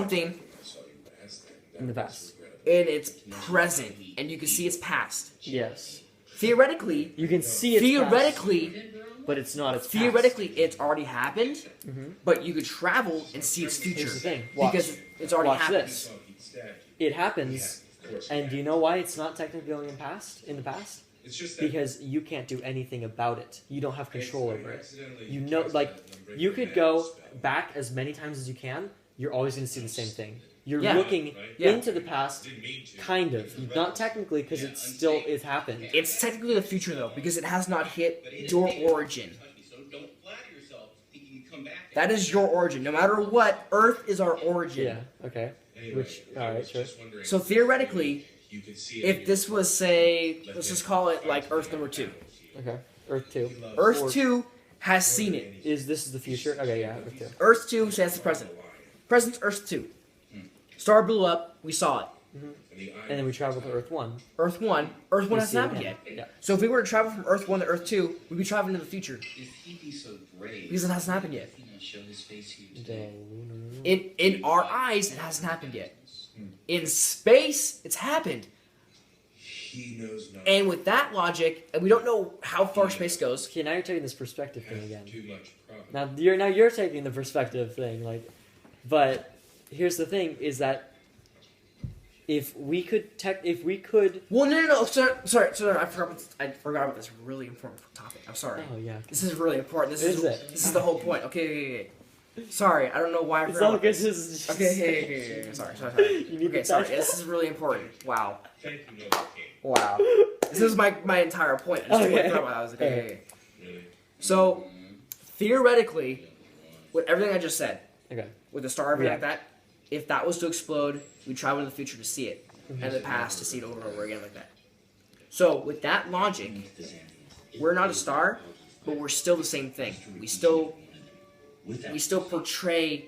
something in the past. in its present, and you can see its past. Yes. Theoretically, You can see its past, but it's not its theoretically, past. it's already happened, but you could travel and see its future. Here's the thing. Watch. Because it's already Watch happened. this. It happens, and do you know why it's not technically going in the past? Because you can't do anything about it. You don't have control over it. You know, like, you could go back as many times as you can, you're always going to see the same thing. You're looking into the past, kind of. Not technically, because it's happened. It's technically the future, though, because it has not hit your origin. That is your origin. No matter what, Earth is our origin. Yeah, okay. Alright, sure. So theoretically, if this was, say, let's just call it like Earth number 2. Okay, Earth 2. Earth 2 has seen it. This is the future? Okay, yeah, Earth 2. Earth 2 says the present. Present's Earth 2. Star blew up, we saw it. And then we travel to Earth 1. Earth 1 hasn't happened yet. Yeah. So if we were to travel from Earth 1 to Earth 2, we'd be traveling to the future. Because it hasn't happened yet. In our eyes, it hasn't happened yet. In space, it's happened. And with that logic, and we don't know how far space goes. Okay, now you're taking this perspective thing again. Now you're taking the perspective thing, like, but here's the thing: is that if we could. Well, no. Sorry. I forgot about this really important topic. I'm sorry. Oh yeah. This is really important. This is the whole point. Okay. Sorry, I don't know why I forgot about this. Okay. Sorry. Sorry. This is really important. Wow. This is my entire point. I just totally forgot about that. I was like, okay. So, theoretically, with everything I just said, with the star everything like that, if that was to explode, we'd travel to the future to see it, and the past to see it over and over again like that. So, with that logic, we're not a star, but we're still the same thing. We still portray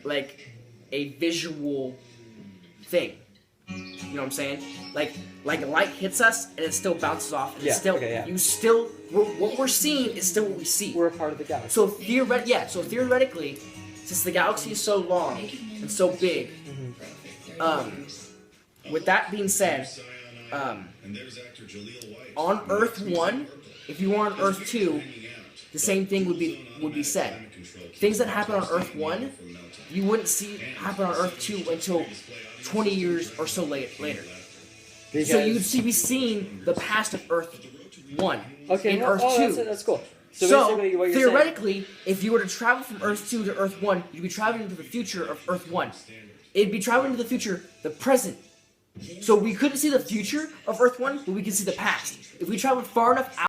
like a visual thing. You know what I'm saying? Like light hits us and it still bounces off. And what we're seeing is still what we see. We're a part of the galaxy. So theoretically, since the galaxy is so long and so big, with that being said, on Earth 1, if you were on Earth 2, the same thing would be said. Things that happen on Earth 1, you wouldn't see happen on Earth 2 until 20 years or so later. So you'd be seeing the past of Earth 1 in Earth 2. That's cool. So theoretically, if you were to travel from Earth 2 to Earth 1, you'd be traveling to the future of Earth 1. It'd be traveling to the future, the present. So we couldn't see the future of Earth 1, but we can see the past. If we traveled far enough out